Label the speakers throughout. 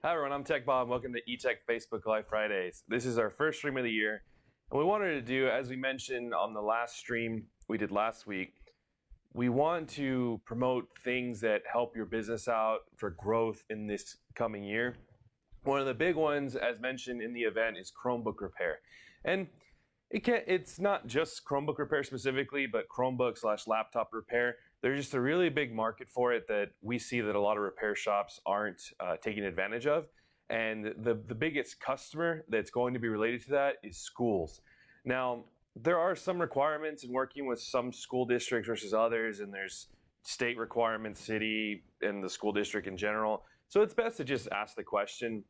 Speaker 1: Hi everyone, I'm Tech Bob. Welcome to eTech Facebook Live Fridays. This is our first stream of the year, and we wanted to do, as we mentioned on the last stream we did last week, we want to promote things that help your business out for growth in this coming year. One of the big ones, as mentioned in the event, is Chromebook Repair. And it's not just Chromebook repair specifically, but Chromebook/laptop repair. There's just a really big market for it that we see that a lot of repair shops aren't taking advantage of. And the biggest customer that's going to be related to that is schools. Now, there are some requirements in working with some school districts versus others, and there's state requirements, city, and the school district in general. So it's best to just ask the question.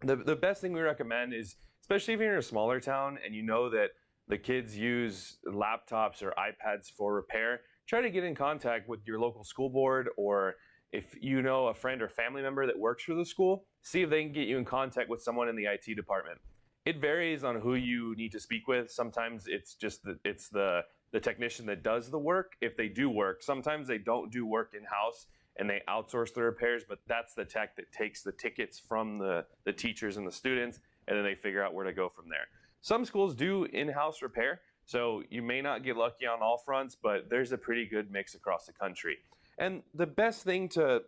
Speaker 1: The best thing we recommend is, especially if you're in a smaller town and you know that the kids use laptops or iPads for repair, try to get in contact with your local school board, or if you know a friend or family member that works for the school, see if they can get you in contact with someone in the IT department. It varies on who you need to speak with. Sometimes it's just the technician that does the work, if they do work. Sometimes they don't do work in-house and they outsource the repairs, but that's the tech that takes the tickets from the teachers and the students, and then they figure out where to go from there. Some schools do in-house repair, so you may not get lucky on all fronts, but there's a pretty good mix across the country. And the best thing to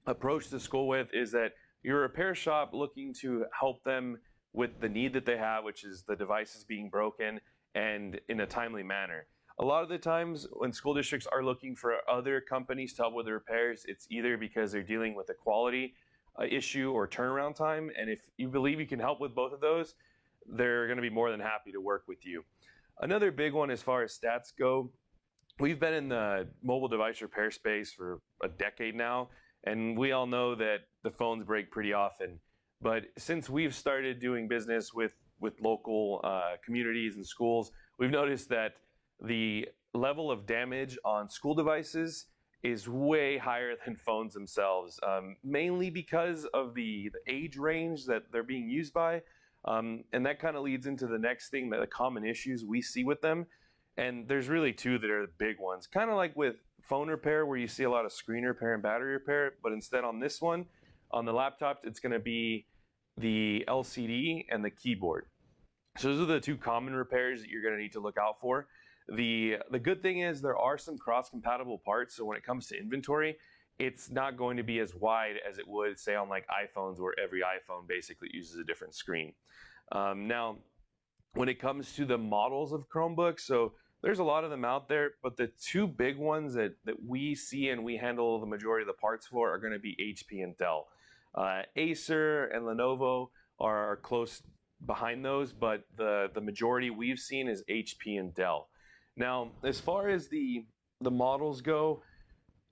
Speaker 1: approach the school with is that you're a repair shop looking to help them with the need that they have, which is the devices being broken, and in a timely manner. A lot of the times when school districts are looking for other companies to help with the repairs, it's either because they're dealing with a quality issue or turnaround time. And if you believe you can help with both of those, they're going to be more than happy to work with you. Another big one as far as stats go, we've been in the mobile device repair space for a decade now, and we all know that the phones break pretty often. But since we've started doing business with local communities and schools, we've noticed that the level of damage on school devices is way higher than phones themselves, mainly because of the age range that they're being used by. And that kind of leads into the next thing, the common issues we see with them. And there's really two that are the big ones. Kind of like with phone repair, where you see a lot of screen repair and battery repair, but instead on this one, on the laptop, it's going to be the LCD and the keyboard. So those are the two common repairs that you're going to need to look out for. The good thing is there are some cross-compatible parts, so when it comes to inventory, it's not going to be as wide as it would, say, on like iPhones, where every iPhone basically uses a different screen. Now, when it comes to the models of Chromebooks, so there's a lot of them out there, but the two big ones that we see and we handle the majority of the parts for are going to be HP and Dell. Acer and Lenovo are close behind those, but the majority we've seen is HP and Dell. Now, as far as the models go,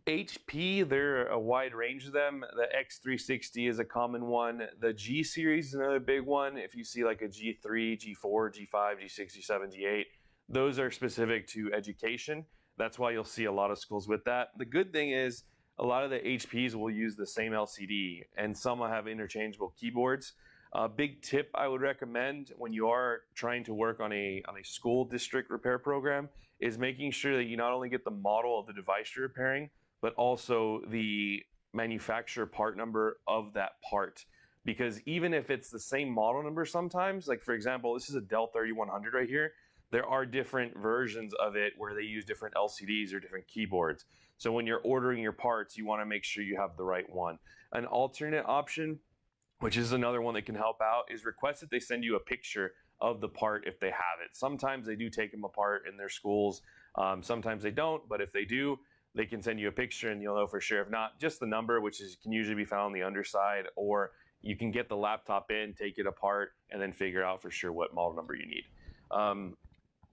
Speaker 1: HP, there are a wide range of them. The X360 is a common one. The G series is another big one. If you see like a G3, G4, G5, G6, G7, G8, those are specific to education. That's why you'll see a lot of schools with that. The good thing is a lot of the HPs will use the same LCD, and some will have interchangeable keyboards. A big tip I would recommend when you are trying to work on a school district repair program is making sure that you not only get the model of the device you're repairing, but also the manufacturer part number of that part. Because even if it's the same model number sometimes, like for example, this is a Dell 3100 right here, there are different versions of it where they use different LCDs or different keyboards. So when you're ordering your parts, you want to make sure you have the right one. An alternate option, which is another one that can help out, is request that they send you a picture of the part if they have it. Sometimes they do take them apart in their schools. Sometimes they don't, but if they do, they can send you a picture and you'll know for sure. If not, just the number, which can usually be found on the underside, or you can get the laptop in, take it apart, and then figure out for sure what model number you need.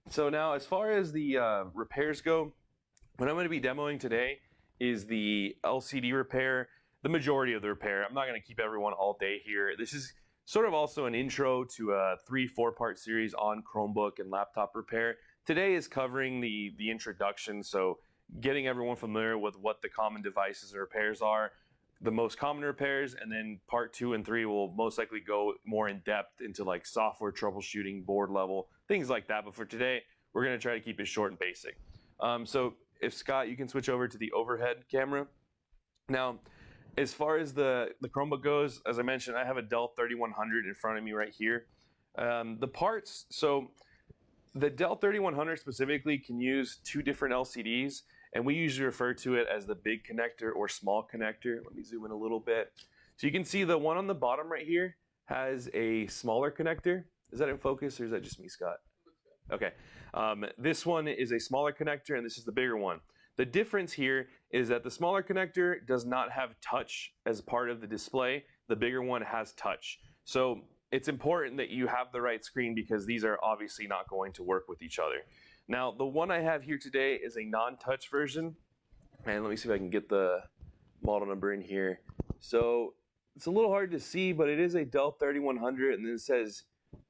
Speaker 1: So now, as far as the repairs go, what I'm going to be demoing today is the LCD repair, the majority of the repair. I'm not going to keep everyone all day here. This is sort of also an intro to a 3-4 part series on Chromebook and laptop repair. Today is covering the introduction, so getting everyone familiar with what the common devices and repairs are, the most common repairs, and then part 2 and 3 will most likely go more in depth into like software troubleshooting, board level, things like that. But for today, we're going to try to keep it short and basic. So if Scott, you can switch over to the overhead camera. Now, as far as the Chromebook goes, as I mentioned, I have a Dell 3100 in front of me right here. The parts, so the Dell 3100 specifically can use 2 different LCDs, and we usually refer to it as the big connector or small connector. Let me zoom in a little bit. So you can see the one on the bottom right here has a smaller connector. Is that in focus, or is that just me, Scott? Okay. This one is a smaller connector, and this is the bigger one. The difference here is that the smaller connector does not have touch as part of the display. The bigger one has touch. So it's important that you have the right screen because these are obviously not going to work with each other. Now, the one I have here today is a non-touch version. And let me see if I can get the model number in here. So it's a little hard to see, but it is a Dell 3100, and then it says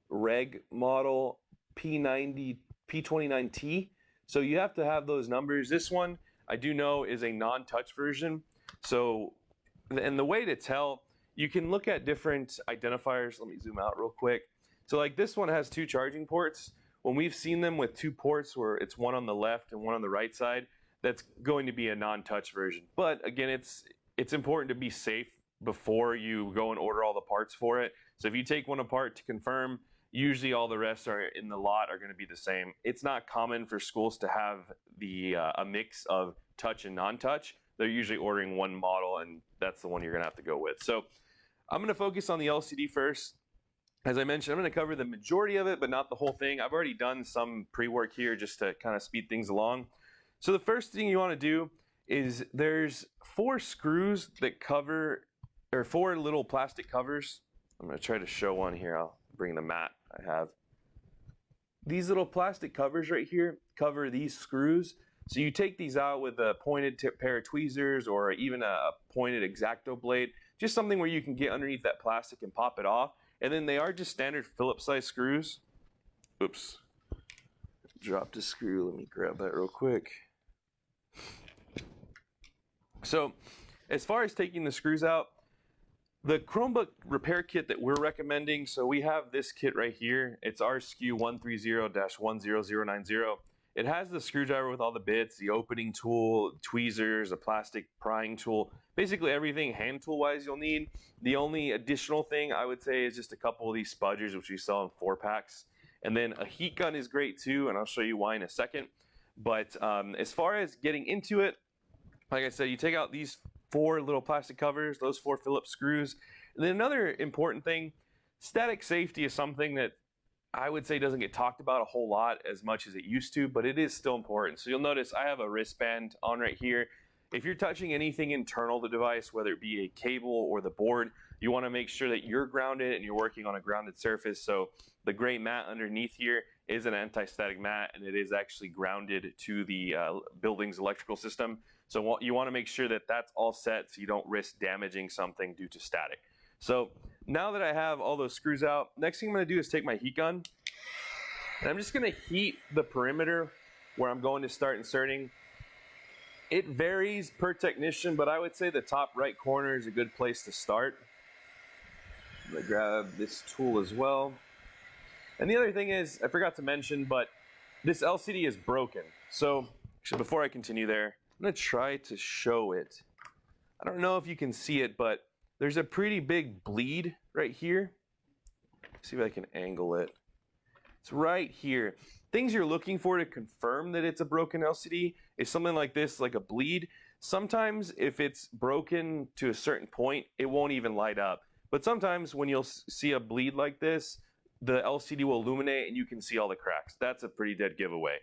Speaker 1: reg model P29T. So you have to have those numbers. This one I do know is a non-touch version. So, and the way to tell, you can look at different identifiers. Let me zoom out real quick. So like this one has 2 charging ports. When we've seen them with 2 ports where it's one on the left and one on the right side, that's going to be a non-touch version. But again, it's important to be safe before you go and order all the parts for it. So if you take one apart to confirm, usually all the rest are in the lot are going to be the same. It's not common for schools to have a mix of touch and non-touch. They're usually ordering one model, and that's the one you're going to have to go with. So I'm going to focus on the LCD first. As I mentioned, I'm going to cover the majority of it, but not the whole thing. I've already done some pre-work here just to kind of speed things along. So the first thing you want to do is there's 4 screws that cover, or 4 little plastic covers. I'm going to try to show one here. I'll bring the mat I have. These little plastic covers right here cover these screws. So you take these out with a pointed pair of tweezers or even a pointed X-Acto blade, just something where you can get underneath that plastic and pop it off. And then they are just standard Phillips size screws. Oops, dropped a screw. Let me grab that real quick. So as far as taking the screws out, the Chromebook repair kit that we're recommending, so we have this kit right here. It's our SKU 130-10090. It has the screwdriver with all the bits, the opening tool, tweezers, a plastic prying tool, basically everything hand tool wise you'll need. The only additional thing I would say is just a couple of these spudgers, which we sell in 4-packs. And then a heat gun is great too, and I'll show you why in a second. But as far as getting into it, like I said, you take out these 4 little plastic covers, those 4 Phillips screws. And then another important thing, static safety is something that I would say doesn't get talked about a whole lot as much as it used to, but it is still important. So you'll notice I have a wristband on right here. If you're touching anything internal to the device, whether it be a cable or the board, you want to make sure that you're grounded and you're working on a grounded surface. So the gray mat underneath here is an anti-static mat, and it is actually grounded to the building's electrical system. So you want to make sure that that's all set so you don't risk damaging something due to static. So now that I have all those screws out, next thing I'm going to do is take my heat gun, and I'm just going to heat the perimeter where I'm going to start inserting. It varies per technician, but I would say the top right corner is a good place to start. I'm going to grab this tool as well. And the other thing is, I forgot to mention, but this LCD is broken. So actually, before I continue there, I'm going to try to show it. I don't know if you can see it, but there's a pretty big bleed right here. See if I can angle it. It's right here. Things you're looking for to confirm that it's a broken LCD is something like this, like a bleed. Sometimes if it's broken to a certain point, it won't even light up. But sometimes when you'll see a bleed like this, the LCD will illuminate and you can see all the cracks. That's a pretty dead giveaway.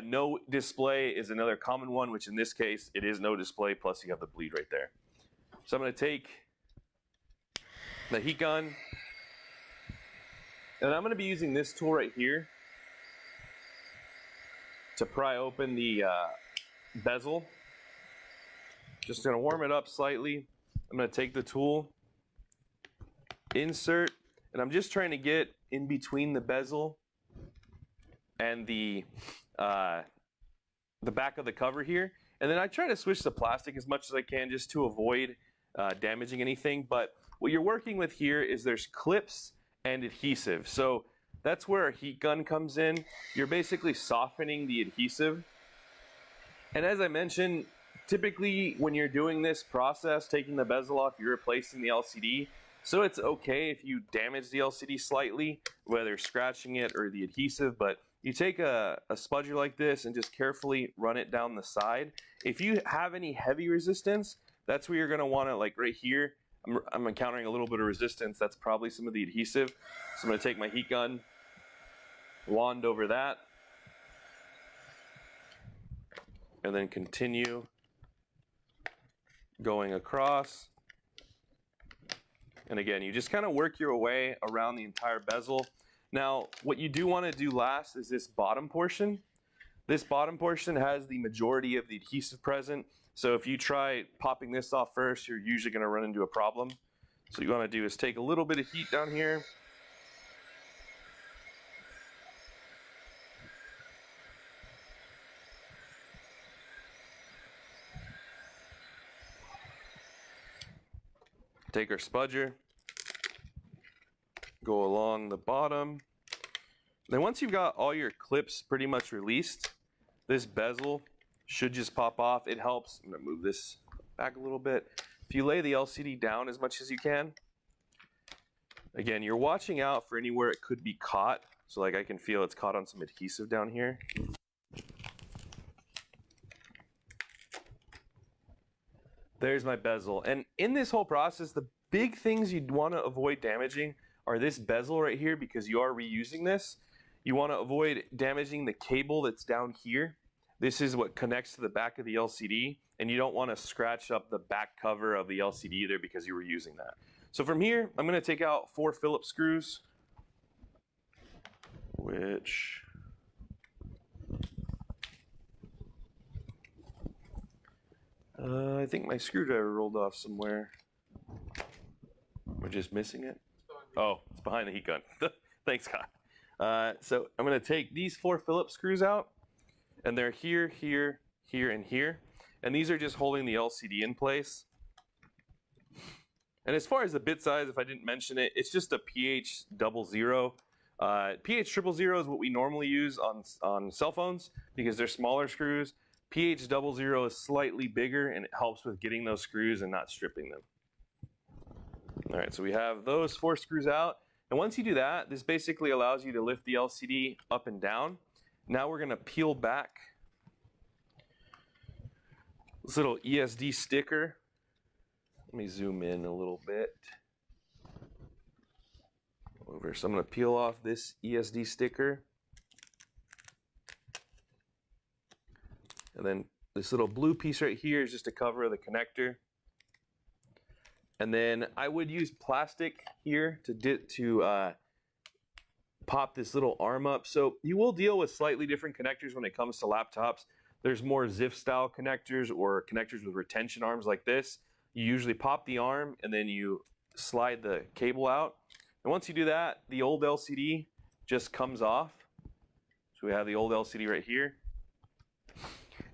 Speaker 1: No display is another common one, which in this case, it is no display, plus you have the bleed right there. So I'm going to take the heat gun, and I'm going to be using this tool right here to pry open the bezel. Just going to warm it up slightly. I'm going to take the tool, insert, and I'm just trying to get in between the bezel and the back of the cover here. And then I try to switch the plastic as much as I can just to avoid damaging anything. But what you're working with here is there's clips and adhesive. So that's where a heat gun comes in. You're basically softening the adhesive. And as I mentioned, typically when you're doing this process, taking the bezel off, you're replacing the LCD. So it's okay if you damage the LCD slightly, whether scratching it or the adhesive, but you take a spudger like this and just carefully run it down the side. If you have any heavy resistance, that's where you're gonna wanna, like right here, I'm encountering a little bit of resistance. That's probably some of the adhesive. So I'm gonna take my heat gun, wand over that, and then continue going across. And again, you just kind of work your way around the entire bezel. Now, what you do want to do last is this bottom portion. This bottom portion has the majority of the adhesive present. So if you try popping this off first, you're usually going to run into a problem. So what you want to do is take a little bit of heat down here. Take our spudger, go along the bottom. Then once you've got all your clips pretty much released, this bezel should just pop off. It helps. I'm gonna move this back a little bit. If you lay the LCD down as much as you can, again, you're watching out for anywhere it could be caught. So like I can feel it's caught on some adhesive down here. There's my bezel. And in this whole process, the big things you'd want to avoid damaging are this bezel right here, because you are reusing this. You want to avoid damaging the cable that's down here. This is what connects to the back of the LCD, and you don't want to scratch up the back cover of the LCD either because you were using that. So from here, I'm going to take out 4 Phillips screws, which I think my screwdriver rolled off somewhere. We're just missing it. Oh, it's behind the heat gun. Thanks, God. So I'm going to take these 4 Phillips screws out, and they're here, here, here, and here. And these are just holding the LCD in place. And as far as the bit size, if I didn't mention it, it's just a PH 00. PH 000 is what we normally use on cell phones because they're smaller screws. PH 00 is slightly bigger, and it helps with getting those screws and not stripping them. All right, so we have those 4 screws out. And once you do that, this basically allows you to lift the LCD up and down. Now we're gonna peel back this little ESD sticker. Let me zoom in a little bit. Over. So I'm gonna peel off this ESD sticker. And then this little blue piece right here is just a cover of the connector. And then I would use plastic here to pop this little arm up. So you will deal with slightly different connectors when it comes to laptops. There's more ZIF style connectors or connectors with retention arms like this. You usually pop the arm and then you slide the cable out. And once you do that, the old LCD just comes off. So we have the old LCD right here.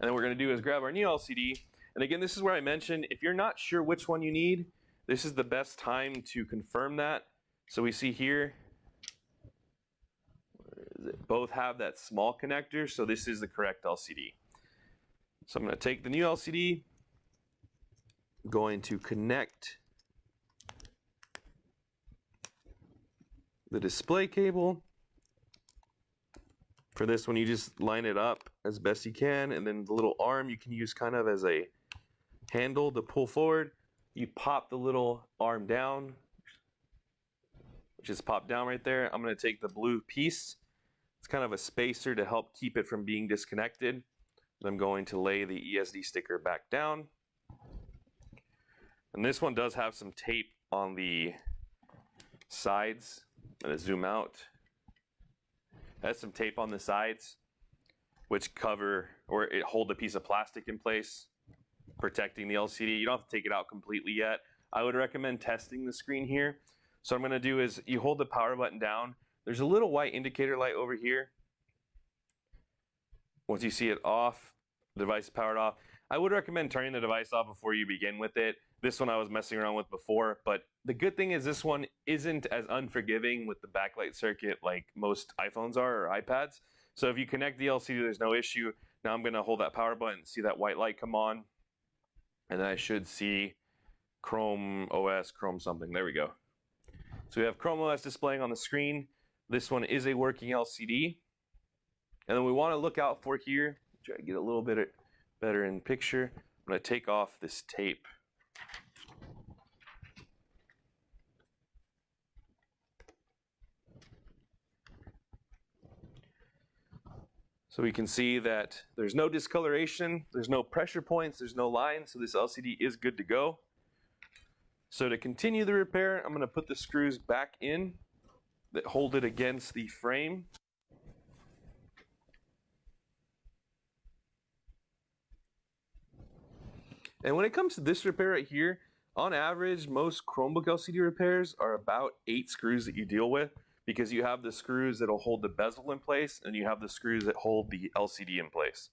Speaker 1: And then what we're going to do is grab our new LCD. And again, this is where I mentioned, if you're not sure which one you need, this is the best time to confirm that. So we see here, where is it? Both have that small connector, so this is the correct LCD. So I'm going to take the new LCD, going to connect the display cable. For this one, you just line it up as best you can, and then the little arm you can use kind of as a handle to pull forward. You pop the little arm down, which is popped down right there. I'm going to take the blue piece. It's kind of a spacer to help keep it from being disconnected. I'm going to lay the ESD sticker back down. And this one does have some tape on the sides. I'm going to zoom out. It has some tape on the sides, which cover or it hold a piece of plastic in place, protecting the LCD. You don't have to take it out completely yet. I would recommend testing the screen here. So what I'm going to do is you hold the power button down. There's a little white indicator light over here. Once you see it off, the device is powered off. I would recommend turning the device off before you begin with it. This one I was messing around with before, but the good thing is this one isn't as unforgiving with the backlight circuit like most iPhones are or iPads. So if you connect the LCD, there's no issue. Now I'm going to hold that power button, see that white light come on. and then I should see Chrome OS, Chrome something. There we go. So we have Chrome OS displaying on the screen. This one is a working LCD. And then we want to look out for here, try to get a little bit better in picture. I'm going to take off this tape. So we can see that there's no discoloration, there's no pressure points, there's no lines, so this LCD is good to go. So to continue the repair, I'm going to put the screws back in that hold it against the frame. And when it comes to this repair right here, on average, most Chromebook LCD repairs are about 8 screws that you deal with, because you have the screws that'll hold the bezel in place and you have the screws that hold the LCD in place.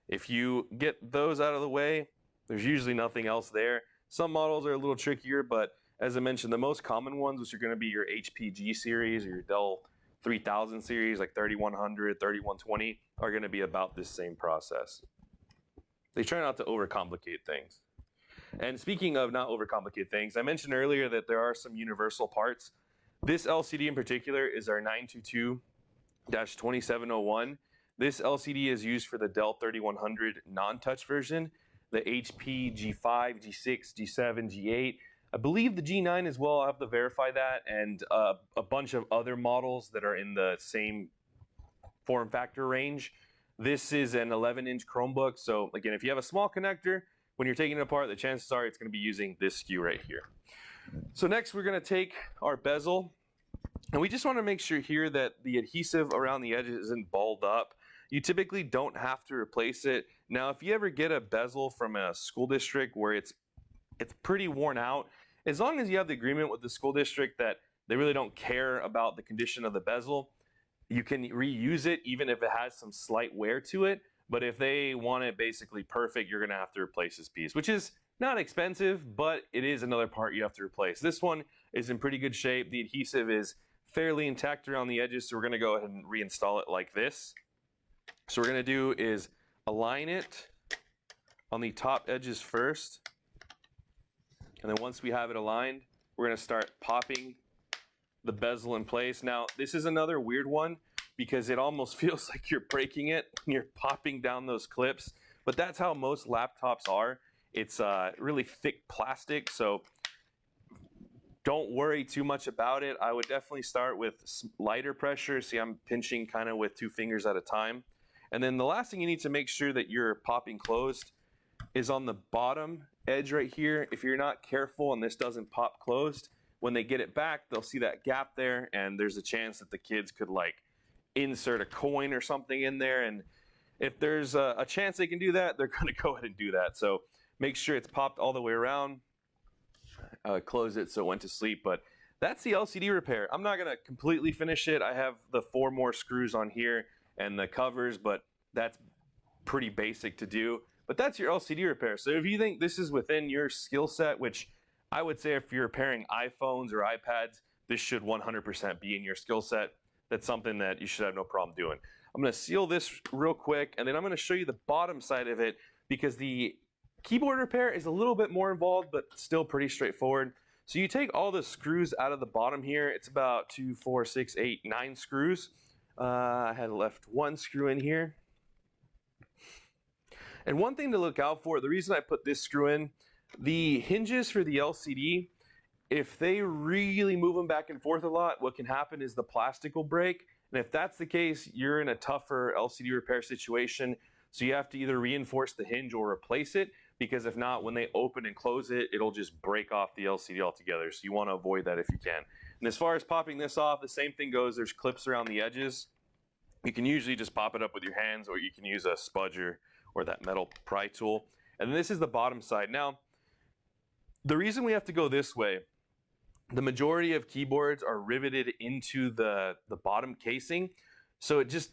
Speaker 1: If you get those out of the way, there's usually nothing else there. Some models are a little trickier, but as I mentioned, the most common ones, which are going to be your HPG series or your Dell 3000 series, like 3100, 3120, are going to be about this same process. They try not to overcomplicate things. And speaking of not overcomplicate things, I mentioned earlier that there are some universal parts. This LCD in particular is our 922-2701. This LCD is used for the Dell 3100 non-touch version, the HP G5, G6, G7, G8. I believe the G9 as well, I'll have to verify that, and a bunch of other models that are in the same form factor range. This is an 11-inch Chromebook, so again, if you have a small connector, when you're taking it apart, the chances are it's going to be using this SKU right here. So next we're going to take our bezel, and we just want to make sure here that the adhesive around the edges isn't balled up. You typically don't have to replace it. Now, if you ever get a bezel from a school district where it's pretty worn out, as long as you have the agreement with the school district that they really don't care about the condition of the bezel, you can reuse it even if it has some slight wear to it. But if they want it basically perfect, you're going to have to replace this piece, which is not expensive, but it is another part you have to replace. This one is in pretty good shape. The adhesive is fairly intact around the edges, so we're going to go ahead and reinstall it like this. So what we're going to do is align it on the top edges first. And then once we have it aligned, we're going to start popping the bezel in place. Now, this is another weird one because it almost feels like you're breaking it when you're popping down those clips. But that's how most laptops are. It's really thick plastic, so don't worry too much about it. I would definitely start with lighter pressure. See, I'm pinching kind of with 2 fingers at a time. And then the last thing you need to make sure that you're popping closed is on the bottom edge right here. If you're not careful and this doesn't pop closed, when they get it back, they'll see that gap there, and there's a chance that the kids could like insert a coin or something in there. And if there's a chance they can do that, they're going to go ahead and do that. So make sure it's popped all the way around. Close it so it went to sleep. But that's the LCD repair. I'm not going to completely finish it. I have the 4 more screws on here and the covers, but that's pretty basic to do. But that's your LCD repair. So if you think this is within your skill set, which I would say if you're repairing iPhones or iPads, this should 100% be in your skill set. That's something that you should have no problem doing. I'm going to seal this real quick, and then I'm going to show you the bottom side of it because the keyboard repair is a little bit more involved, but still pretty straightforward. So you take all the screws out of the bottom here. It's about 2, 4, 6, 8, 9 screws. I had left 1 screw in here. And one thing to look out for, the reason I put this screw in, the hinges for the LCD, if they really move them back and forth a lot, what can happen is the plastic will break. And if that's the case, you're in a tougher LCD repair situation. So you have to either reinforce the hinge or replace it, because if not, when they open and close it, it'll just break off the LCD altogether. So you want to avoid that if you can. And as far as popping this off, the same thing goes. There's clips around the edges. You can usually just pop it up with your hands, or you can use a spudger or that metal pry tool. And then this is the bottom side. Now, the reason we have to go this way, the majority of keyboards are riveted into the bottom casing. So it just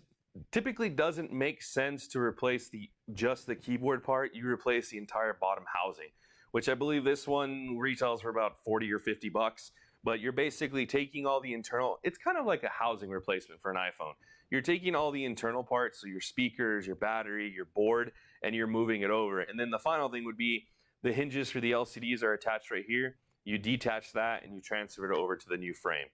Speaker 1: typically doesn't make sense to replace just the keyboard part. You replace the entire bottom housing, which I believe this one retails for about 40 or 50 bucks. But you're basically taking all the internal, it's kind of like a housing replacement for an iPhone. You're taking all the internal parts, so your speakers, your battery, your board, and you're moving it over. And then the final thing would be The hinges for the LCDs are attached right here. You detach that and you transfer it over to the new frame.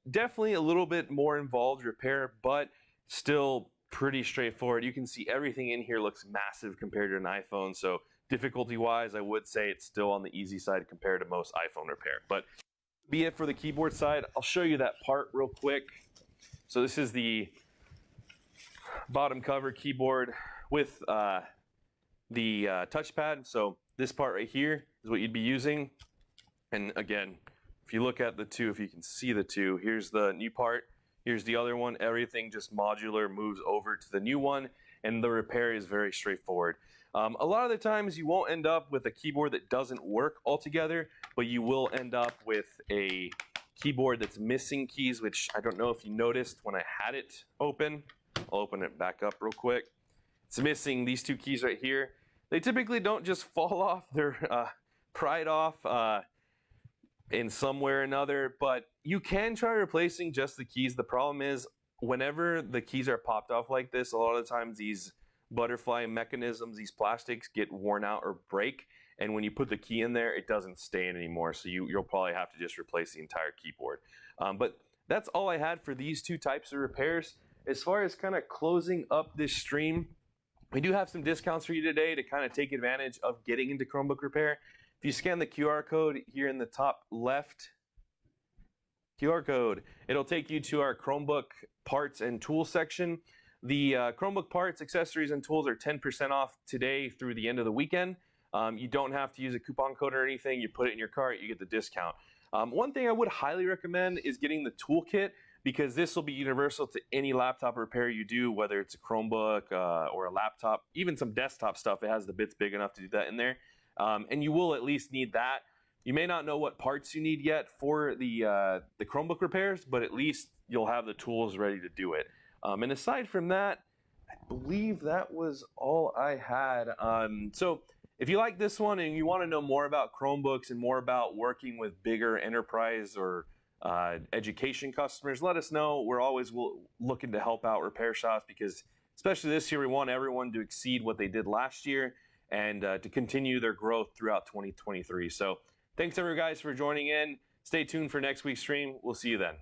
Speaker 1: Definitely a little bit more involved repair, but still pretty straightforward. You can see everything in here looks massive compared to an iPhone. So difficulty-wise, I would say it's still on the easy side compared to most iPhone repair. But be it for the keyboard side, I'll show you that part real quick. So this is the bottom cover keyboard with the touchpad. So this part right here is what you'd be using. And again, if you look at the two, if you can see the two, here's the new part, here's the other one. Everything just modular moves over to the new one, and the repair is very straightforward. A lot of the times you won't end up with a keyboard that doesn't work altogether, but you will end up with a keyboard that's missing keys, which I don't know if you noticed when I had it open. I'll open it back up real quick. It's missing these two keys right here. They typically don't just fall off, they're pried off in some way or another, but you can try replacing just the keys. The problem is whenever the keys are popped off like this, a lot of the times these butterfly mechanisms, these plastics get worn out or break, and when you put the key in there, it doesn't stay in anymore, so you'll probably have to just replace the entire keyboard. But that's all I had for these two types of repairs. As far as kind of closing up this stream, we do have some discounts for you today to kind of take advantage of getting into Chromebook Repair. If you scan the QR code here in the top left, QR code, it'll take you to our Chromebook parts and tools section. The Chromebook parts, accessories, and tools are 10% off today through the end of the weekend. You don't have to use a coupon code or anything. You put it in your cart, you get the discount. One thing I would highly recommend is getting the toolkit, because this will be universal to any laptop repair you do, whether it's a Chromebook or a laptop, even some desktop stuff. It has the bits big enough to do that in there. And you will at least need that. You may not know what parts you need yet for the Chromebook repairs, but at least you'll have the tools ready to do it. And aside from that, I believe that was all I had. So if you like this one and you want to know more about Chromebooks and more about working with bigger enterprise or education customers, let us know. We're always looking to help out repair shops, because especially this year, we want everyone to exceed what they did last year and to continue their growth throughout 2023. So thanks everyone guys for joining in. Stay tuned for next week's stream. We'll see you then.